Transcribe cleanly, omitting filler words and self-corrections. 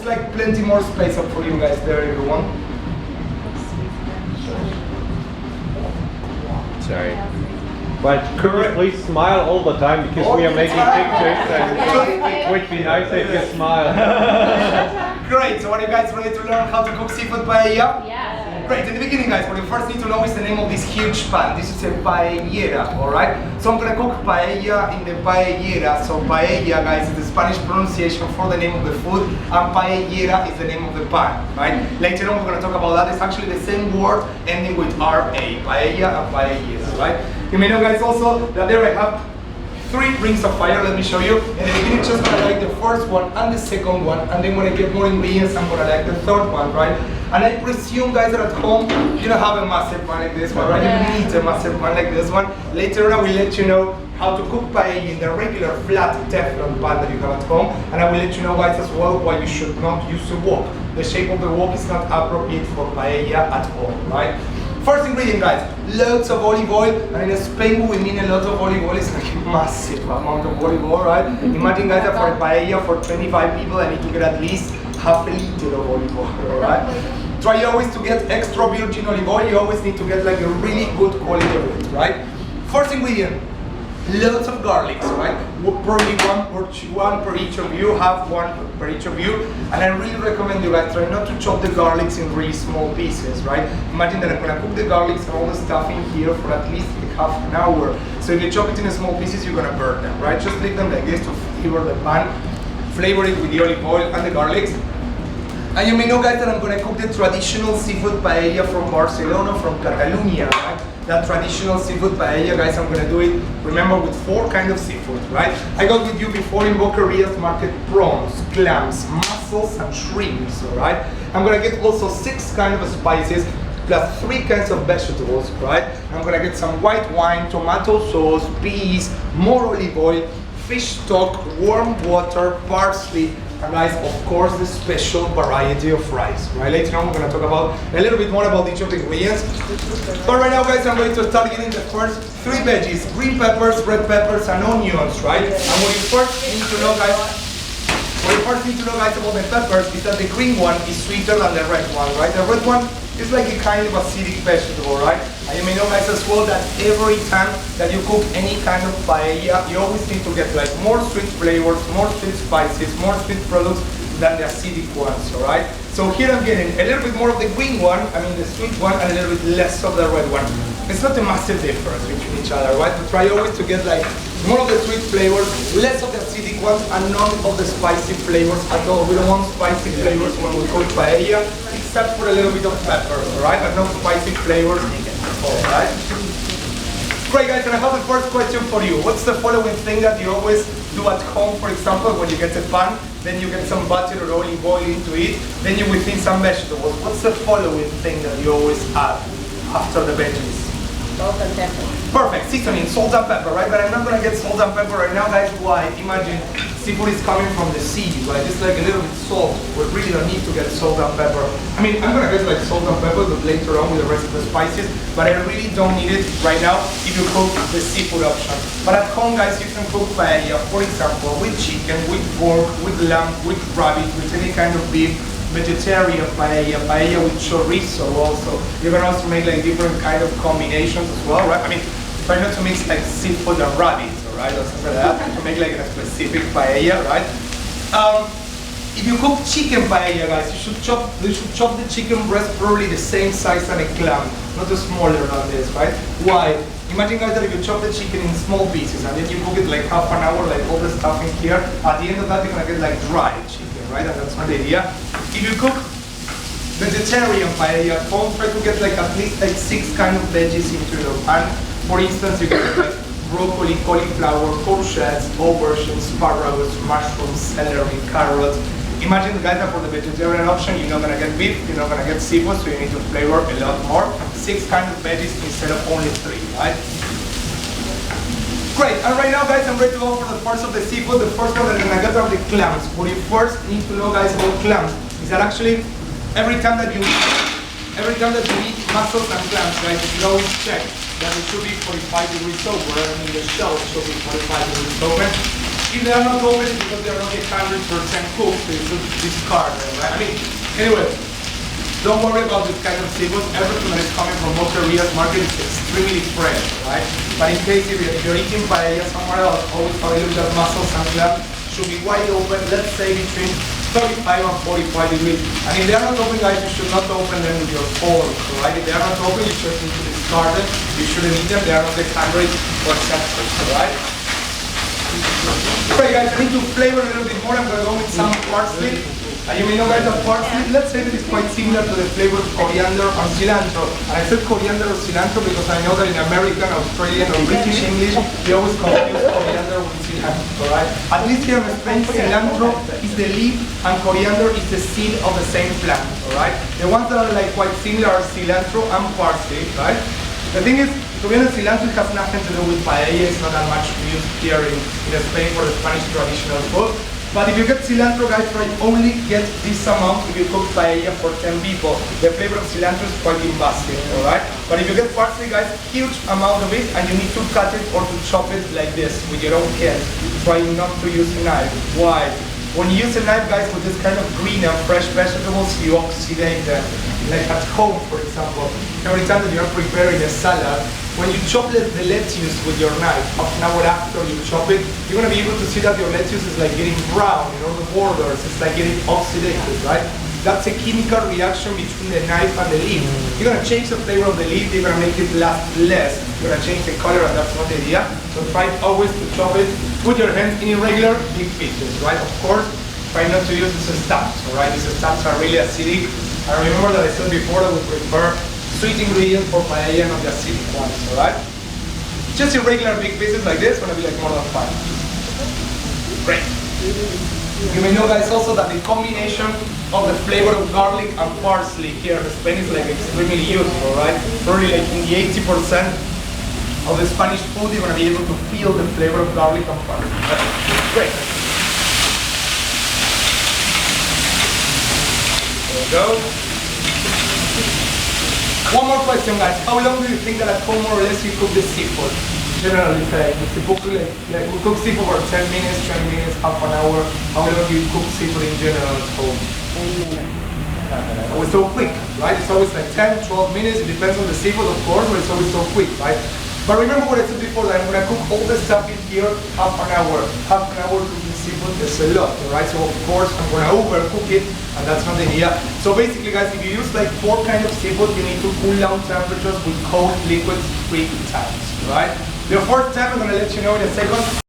there's like plenty more space up for you guys there if you want. Sorry. But could you please smile all the time because we are making pictures and it would be nice if you smile. Great, so are you guys ready to learn how to cook seafood paella? Yeah. Great, in the beginning guys, what you first need to know is the name of this huge pan. This is a paellera, alright? So I'm gonna cook paella in the paellera. So paella guys is the Spanish pronunciation for the name of the food and paellera is the name of the pan, right? Later on we're gonna talk about that. It's actually the same word ending with R-A, paella and paellera, right? You may know guys also that there I have 3 rings of fire. Let me show you. In the beginning, just gonna light the first one and the second one, and then when I get more ingredients, I'm gonna light the third one, right? And I presume, guys, that at home you don't have a massive pan like this one, right? You need a massive pan like this one. Later on, I will let you know how to cook paella in the regular flat Teflon pan that you have at home, and I will let you know, guys, as well why you should not use a wok. The shape of the wok is not appropriate for paella at all, right? First ingredient, guys, loads of olive oil, and in Spain we mean a lot of olive oil. It's like a massive amount of olive oil, right? Imagine, guys, that for a paella for 25 people, I need to get at least half a liter of olive oil, right? Try always to get extra virgin olive oil. You always need to get like a really good quality of it, right? First ingredient, loads of garlics, right? Probably one per each of you, have one per each of you. And I really recommend you guys try not to chop the garlics in really small pieces, right? Imagine that I'm gonna cook the garlics and all the stuff in here for at least like half an hour. So if you chop it in small pieces, you're gonna burn them, right? Just leave them like this to flavor the pan, flavor it with the olive oil and the garlics. And you may know, guys, that I'm gonna cook the traditional seafood paella from Barcelona, from Catalonia, right? That traditional seafood paella, guys, I'm gonna do it, remember, with 4 kinds of seafood, right? I got with you before in Boquerías Market prawns, clams, mussels, and shrimps, all right? I'm gonna get also 6 kinds of spices, plus 3 kinds of vegetables, right? I'm gonna get some white wine, tomato sauce, peas, more olive oil, fish stock, warm water, parsley, and guys, of course, the special variety of rice, right? Later on, we're gonna talk about a little bit more about each of the ingredients. But right now, guys, I'm going to start getting the first 3 veggies: green peppers, red peppers, and onions, right? And what you first need to know, guys, about the peppers is that the green one is sweeter than the red one, right? The red one is like a kind of acidic vegetable, right? And you may know, guys, as well that every time that you cook any kind of paella, you always need to get like more sweet flavors, more sweet spices, more sweet products than the acidic ones, all right? So here I'm getting a little bit more of the green one, the sweet one, and a little bit less of the red one. It's not a massive difference between each other, right? But try always to get like more of the sweet flavors, less of the acidic ones, and none of the spicy flavors at all. We don't want spicy flavors when we cook paella, except for a little bit of pepper, all right? But no spicy flavors, all right? Great, guys, and I have the first question for you. What's the following thing that you always do at home, for example, when you get a pan, then you get some butter or olive oil into it, then you whip in some vegetables. What's the following thing that you always add after the veggies? Salt and pepper. Perfect, seasoning, salt and pepper, right? But I'm not gonna get salt and pepper right now, guys. Why? Imagine seafood is coming from the sea, right? It's like a little bit salt. We really don't need to get salt and pepper. I'm gonna get like salt and pepper, but later on with the rest of the spices. But I really don't need it right now if you cook the seafood option. But at home, guys, you can cook paella, for example, with chicken, with pork, with lamb, with rabbit, with any kind of beef. Vegetarian paella with chorizo also. You can also make like different kind of combinations as well, right? Try not to mix like seafood and rabbit, right? Or something like that, to make like a specific paella, right? If you cook chicken paella, guys, you should chop the chicken breast probably the same size than a clam, not smaller than this, right? Why? Imagine, guys, that if you chop the chicken in small pieces and then you cook it like half an hour, like all the stuff in here, at the end of that you're gonna get like dry chicken, right? And that's not the idea. If you cook vegetarian paella at home, try to get like at least like 6 kind of veggies into your pan. For instance, you get like broccoli, cauliflower, courgettes, aubergines, asparagus, mushrooms, celery, carrots. Imagine, guys, that for the vegetarian option, you're not gonna get beef, you're not gonna get seafood, so you need to flavor a lot more. 6 kind of veggies instead of only 3, right? Great, and right now, guys, I'm ready to go for the first of the seafood. The first one that I'm gonna get are the clams. What you first need to know, guys, about clams is that actually every time that you eat mussels and clams, guys, you should always check that it should be 45 degrees over. The shell should be 45 degrees over. If they are not open, it's because they are not 100% cooked, so you should discard them, right? I mean, anyway, don't worry about this kind of seafood. Everything that is coming from Monterria's market is extremely fresh, right? But in case if you're eating paella somewhere else, always have a look at mussels and clams. Should be wide open, let's say between 35 and 45 degrees. And if they are not open, guys, you should not open them with your fork, right? If they are not open, you just need to discard them. You shouldn't eat them. They are not 100% right? Alright guys, I need to flavor a little bit more. I'm going to go with some parsley. And you may know guys that parsley, let's say that it's quite similar to the flavor of coriander or cilantro. And I said coriander or cilantro because I know that in American, Australian or British English, they always confuse coriander with cilantro, right? At least here in Spain, cilantro is the leaf and coriander is the seed of the same plant, alright? The ones that are like quite similar are cilantro and parsley, right? The thing is, to be honest, cilantro has nothing to do with paella. It's not that much used here in Spain for the Spanish traditional food. But if you get cilantro, guys, right, only get this amount if you cook paella for 10 people. The flavor of cilantro is quite invasive, alright? But if you get parsley, guys, huge amount of it, and you need to cut it or to chop it like this with your own hand. Try not to use a knife. Why? When you use a knife, guys, with this kind of green and fresh vegetables, you oxidate them. Like at home, for example, every time that you're preparing a salad, when you chop the lettuce with your knife, half an hour after you chop it, you're going to be able to see that your lettuce is like getting brown, you know, the borders, it's like getting oxidated, right? That's a chemical reaction between the knife and the leaf. You're going to change the flavor of the leaf, you're going to make it last less, you're going to change the color, and that's not the idea. So try always to chop it with your hands in irregular big pieces, right? Of course, try not to use these stumps, alright? These stumps are really acidic. I remember that I said before that we prefer sweet ingredients for paella, not the acidic ones, alright? Just irregular big pieces like this, gonna be like more than 5. Great. You may know guys also that the combination of the flavor of garlic and parsley here in Spain is like extremely useful, right? Probably like in the 80% of the Spanish food you're gonna be able to feel the flavor of garlic and parsley. Great. There we go. One more question, guys. How long do you think that at home more or less you cook the seafood? Generally, like we cook seafood for 10 minutes, 20 minutes, half an hour. How long do you cook seafood in general at home? 10 minutes. Always so quick, right? It's always like 10, 12 minutes. It depends on the seafood, of course, but it's always so quick, right? But remember what I said before, that I'm going to cook all the stuff in here half an hour. Half an hour cooking seafood is a lot, right? So of course I'm going to overcook it, and that's not the idea. So basically guys, if you use like 4 kinds of seafood, you need to cool down temperatures with cold liquids 3 times, right? The fourth step I'm going to let you know in a second.